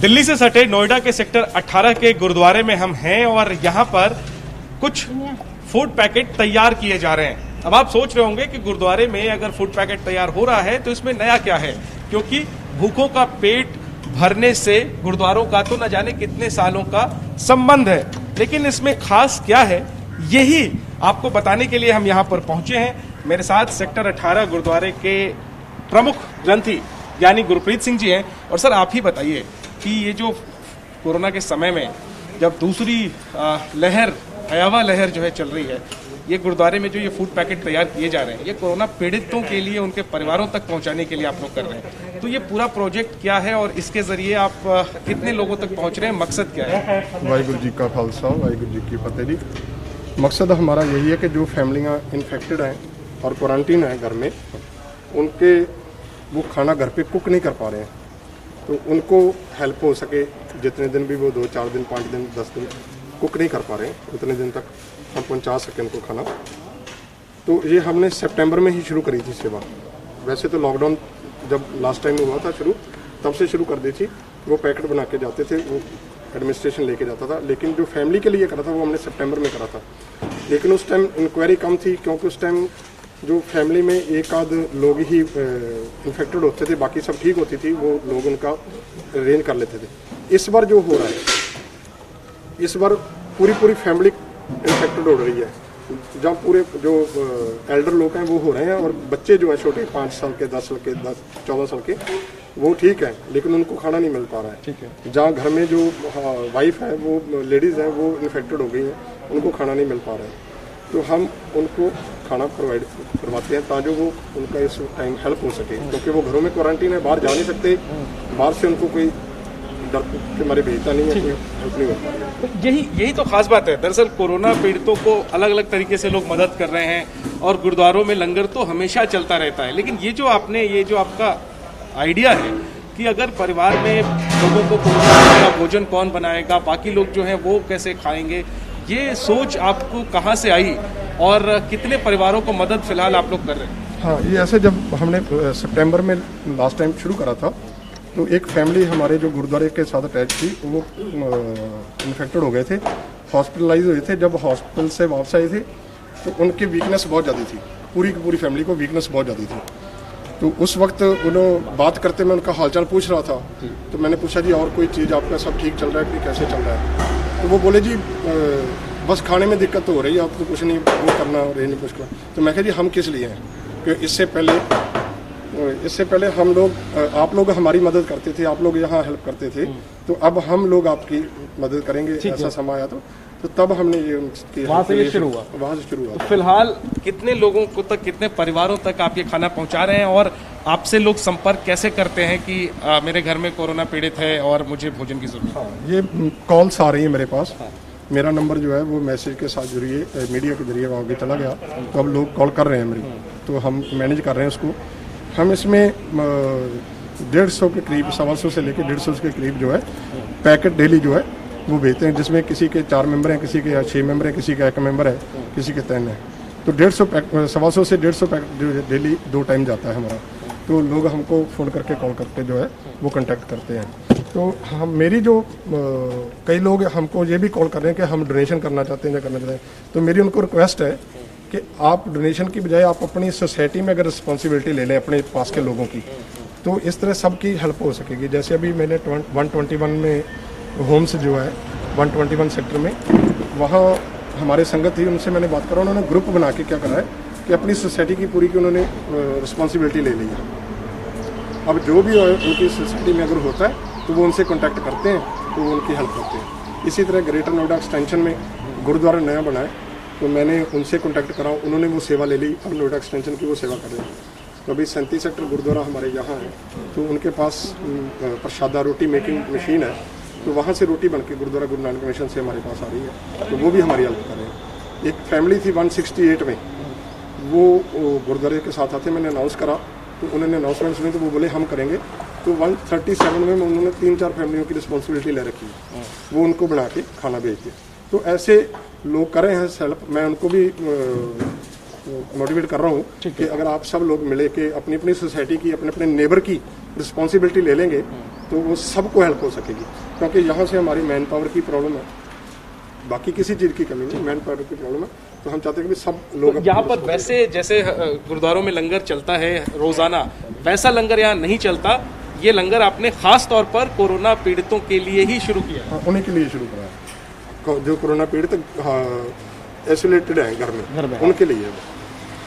दिल्ली से सटे नोएडा के सेक्टर 18 के गुरुद्वारे में हम हैं और यहाँ पर कुछ फूड पैकेट तैयार किए जा रहे हैं। अब आप सोच रहे होंगे कि गुरुद्वारे में अगर फूड पैकेट तैयार हो रहा है तो इसमें नया क्या है, क्योंकि भूखों का पेट भरने से गुरुद्वारों का तो न जाने कितने सालों का संबंध है, लेकिन इसमें खास क्या है यही आपको बताने के लिए हम यहाँ पर पहुंचे हैं। मेरे साथ सेक्टर 18 गुरुद्वारे के प्रमुख ग्रंथी यानी गुरप्रीत सिंह जी हैं। और सर आप ही बताइए कि ये जो कोरोना के समय में जब दूसरी लहर भयावह लहर जो है चल रही है, ये गुरुद्वारे में जो ये फूड पैकेट तैयार किए जा रहे हैं, ये कोरोना पीड़ितों के लिए उनके परिवारों तक पहुंचाने के लिए आप लोग कर रहे हैं, तो ये पूरा प्रोजेक्ट क्या है और इसके जरिए आप कितने लोगों तक पहुंच रहे हैं, मकसद क्या है? वाहिगुरू जी का खालसा वाहिगुरू जी की फतेह जी। मकसद हमारा यही है कि जो फैमिलियाँ इन्फेक्टेड हैं और क्वारंटीन है घर में, उनके वो खाना घर पे कुक नहीं कर पा रहे हैं, तो उनको हेल्प हो सके। जितने दिन भी वो 2-4 दिन 5 दिन 10 दिन कुक नहीं कर पा रहे हैं, उतने दिन तक हम पहुंचा सकें उनको खाना। तो ये हमने सितंबर में ही शुरू करी थी सेवा। वैसे तो लॉकडाउन जब लास्ट टाइम हुआ था शुरू, तब से शुरू कर दी थी। वो पैकेट बना के जाते थे, वो एडमिनिस्ट्रेशन लेके जाता था, लेकिन जो फैमिली के लिए करा था वो हमने सितंबर में करा था। लेकिन उस टाइम इंक्वायरी कम थी, क्योंकि उस टाइम जो फैमिली में एक आध लोग ही इन्फेक्टेड होते थे, बाकी सब ठीक होती थी, वो लोग उनका अरेंज कर लेते थे। इस बार जो हो रहा है, इस बार पूरी फैमिली इन्फेक्टेड हो रही है। जहाँ पूरे जो एल्डर लोग हैं वो हो रहे हैं, और बच्चे जो हैं छोटे 5 साल के 10 साल के 14 साल के, वो ठीक है, लेकिन उनको खाना नहीं मिल पा रहा है। ठीक है। जहाँ घर में जो वाइफ है, वो लेडीज़ हैं, वो इन्फेक्टेड हो गई हैं, उनको खाना नहीं मिल पा रहा है। तो हम उनको खाना प्रोवाइड करवाते हैं ताकि वो उनका इस टाइम हेल्प हो सके, क्योंकि वो घरों में क्वारंटीन है, बाहर जा नहीं सकते, बाहर से उनको कोई डर के मारे भेजता नहीं है, कोई हेल्प नहीं हो पा रही है। यही तो खास बात है। दरअसल कोरोना पीड़ितों को अलग अलग तरीके से लोग मदद कर रहे हैं और गुरुद्वारों में लंगर तो हमेशा चलता रहता है, लेकिन ये जो आपका आइडिया है कि अगर परिवार में लोगों को कोरोना भोजन कौन बनाएगा, बाकी लोग जो हैं वो कैसे खाएंगे, ये सोच आपको कहाँ से आई और कितने परिवारों को मदद फिलहाल आप लोग कर रहे हैं? हाँ, ये ऐसे जब हमने सितंबर में लास्ट टाइम शुरू करा था, तो एक फैमिली हमारे जो गुरुद्वारे के साथ अटैच थी, वो इन्फेक्टेड हो गए थे, हॉस्पिटलाइज हुए थे। जब हॉस्पिटल से वापस आए थे तो उनकी वीकनेस बहुत ज़्यादा थी, पूरी की पूरी फैमिली को वीकनेस बहुत ज़्यादा थी। तो उस वक्त उन्होंने बात करते, मैं उनका हालचाल पूछ रहा था, तो मैंने पूछा जी और कोई चीज़ आपका सब ठीक चल रहा है कि कैसे चल रहा है? तो वो बोले जी बस खाने में दिक्कत तो हो रही है, आप तो कुछ नहीं वो करना और ये नहीं कुछ करना। तो मैं कहा जी हम किस लिए हैं, कि इससे पहले हम लोग आप लोग हमारी मदद करते थे, आप लोग यहाँ हेल्प करते थे, तो अब हम लोग आपकी मदद करेंगे, ऐसा समय आया तो तब हमने ये वहाँ से शुरू हुआ। तो फिलहाल कितने लोगों को तक, कितने परिवारों तक आप ये खाना पहुँचा रहे हैं और आपसे लोग संपर्क कैसे करते हैं कि मेरे घर में कोरोना पीड़ित है और मुझे भोजन की जरूरत है? ये कॉल्स आ रही है मेरे पास। मेरा नंबर जो है वो मैसेज के साथ जरिए मीडिया के जरिए आगे चला गया, तो अब लोग कॉल कर रहे हैं मेरी, तो हम मैनेज कर रहे हैं उसको। हम इसमें 150 के करीब, 125 से लेकर 150 के करीब जो है पैकेट डेली जो है वो भेजते हैं, जिसमें किसी के 4 मेंबर हैं, किसी के 6 मेंबर हैं, किसी का 1 मेंबर है, किसी के 3 है। तो 150 से 150 पैकेट डेली 2 टाइम जाता है हमारा। तो लोग हमको फ़ोन करके कॉल करके जो है वो कांटेक्ट करते हैं। तो हम मेरी जो कई लोग हमको ये भी कॉल कर रहे हैं कि हम डोनेशन करना चाहते हैं या करना चाहते हैं, तो मेरी उनको रिक्वेस्ट है कि आप डोनेशन की बजाय आप अपनी सोसाइटी में अगर रिस्पॉन्सिबिलिटी ले लें अपने पास के लोगों की, तो इस तरह सबकी हेल्प हो सकेगी। जैसे अभी मैंने 121 में होम्स जो है 121 सेक्टर में, वहाँ हमारे संगत थी, उनसे मैंने बात करा, उन्होंने ग्रुप बना के क्या करा है कि अपनी सोसाइटी की पूरी की उन्होंने रिस्पॉन्सिबिलिटी ले ली है। अब जो भी उनकी सोसाइटी में अगर होता है तो वो उनसे कांटेक्ट करते हैं, तो वो उनकी हेल्प करते हैं। इसी तरह ग्रेटर नोएडा एक्सटेंशन में गुरुद्वारा नया बना है, तो मैंने उनसे कांटेक्ट करा, उन्होंने वो सेवा ले ली, अब नोएडा एक्सटेंशन की वो सेवा कर रहे हैं। तो अभी 37 सेक्टर गुरुद्वारा हमारे यहाँ है, तो उनके पास प्रसादा रोटी मेकिंग मशीन है, तो वहाँ से रोटी बन के गुरुद्वारा गुरु नानक मिशन से हमारे पास आ रही है, तो वो भी हमारी हेल्प कर रहे हैं। एक फैमिली थी 168 में, वो गुरुद्वारे के साथ आते, मैंने अनाउंस करा, तो उन्होंने अनाउंसमेंट सुनी, तो वो बोले हम करेंगे। तो 137 में उन्होंने 3-4 फैमिलियों की रिस्पॉन्सिबिलिटी ले रखी है, वो उनको बना के खाना भेजते। तो ऐसे लोग कर रहे हैं हेल्प, मैं उनको भी मोटिवेट कर रहा हूँ कि अगर आप सब लोग मिले के अपनी अपनी सोसाइटी की, अपने अपने नेबर की रिस्पॉन्सिबिलिटी ले लेंगे, तो वो सबको हेल्प हो सकेगी, क्योंकि यहाँ से हमारी मैन पावर की प्रॉब्लम है, बाकी किसी चीज़ की कमी नहीं, मैन पावर की प्रॉब्लम है। तो हम चाहते हैं कि सब लोग यहाँ पर वैसे जैसे गुरुद्वारों में लंगर चलता है रोजाना, वैसा लंगर यहाँ नहीं चलता। ये लंगर आपने खास तौर पर कोरोना पीड़ितों के लिए ही शुरू किया। हाँ, उन्हीं के लिए शुरू करा, जो कोरोना पीड़ित आइसोलेटेड है घर में, उनके लिए है।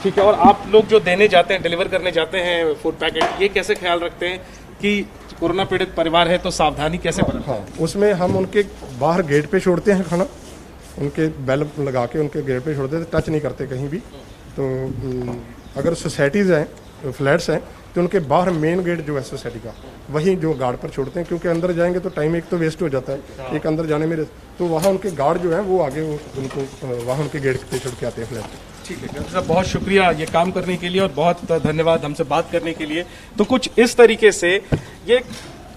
ठीक है। और आप लोग जो देने जाते हैं, डिलीवर करने जाते हैं फूड पैकेट, ये कैसे ख्याल रखते हैं कि कोरोना पीड़ित परिवार है तो सावधानी कैसे बरतें? हाँ, उसमें हम उनके बाहर गेट पे छोड़ते हैं खाना, उनके बेल लगा के उनके गेट पे छोड़ते हैं, टच नहीं करते कहीं भी। तो अगर सोसाइटीज़ हैं, फ्लैट्स हैं, तो उनके बाहर मेन गेट जो है सोसाइटी का, वहीं जो गार्ड पर छोड़ते हैं, क्योंकि अंदर जाएंगे तो टाइम एक तो वेस्ट हो जाता है, एक अंदर जाने में, तो वहाँ उनके गार्ड जो है वो आगे उनको वहाँ उनके गेट पे छोड़ के आते हैं फ्लैट। ठीक है डॉक्टर साहब, बहुत शुक्रिया ये काम करने के लिए और बहुत धन्यवाद हमसे बात करने के लिए। तो कुछ इस तरीके से ये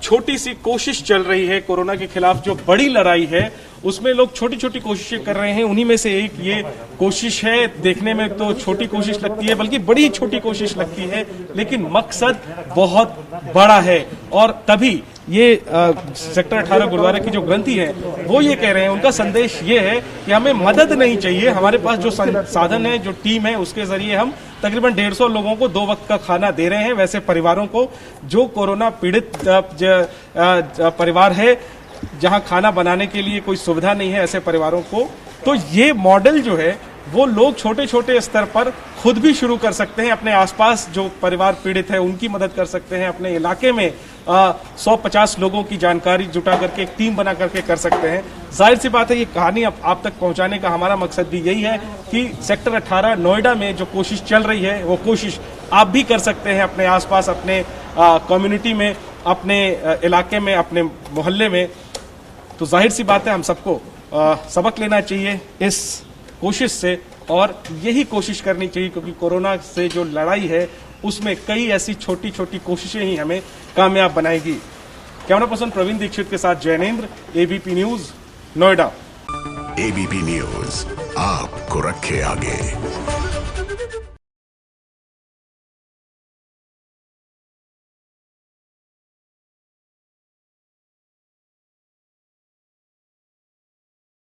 छोटी सी कोशिश चल रही है कोरोना के खिलाफ, जो बड़ी लड़ाई है उसमें लोग छोटी छोटी कोशिशें कर रहे हैं। उन्हीं में से एक ये कोशिश है। देखने में तो छोटी कोशिश लगती है, बल्कि बड़ी छोटी कोशिश लगती है, लेकिन मकसद बहुत बड़ा है। और तभी ये सेक्टर 18 गुरुद्वारा की जो ग्रंथी है वो ये कह रहे हैं, उनका संदेश ये है कि हमें मदद नहीं चाहिए, हमारे पास जो साधन है, जो टीम है, उसके जरिए हम तकरीबन 150 लोगों को 2 वक्त का खाना दे रहे हैं। वैसे परिवारों को जो कोरोना पीड़ित परिवार है, जहां खाना बनाने के लिए कोई सुविधा नहीं है, ऐसे परिवारों को, तो ये मॉडल जो है वो लोग छोटे छोटे स्तर पर खुद भी शुरू कर सकते हैं। अपने आसपास जो परिवार पीड़ित है उनकी मदद कर सकते हैं, अपने इलाके में 150 लोगों की जानकारी जुटा करके एक टीम बना करके कर सकते हैं। जाहिर सी बात है, ये कहानी आप तक पहुंचाने का हमारा मकसद भी यही है कि सेक्टर 18 नोएडा में जो कोशिश चल रही है, वो कोशिश आप भी कर सकते हैं अपने आसपास, अपने कम्युनिटी में, अपने इलाके में, अपने मोहल्ले में। तो जाहिर सी बात है, हम सबको सबक लेना चाहिए इस कोशिश से, और यही कोशिश करनी चाहिए, क्योंकि कोरोना से जो लड़ाई है उसमें कई ऐसी छोटी छोटी कोशिशें ही हमें कामयाब बनाएगी। कैमरा पर्सन प्रवीण दीक्षित के साथ Jainendra, ABP news, Noida. ABP news आपको रखे आगे।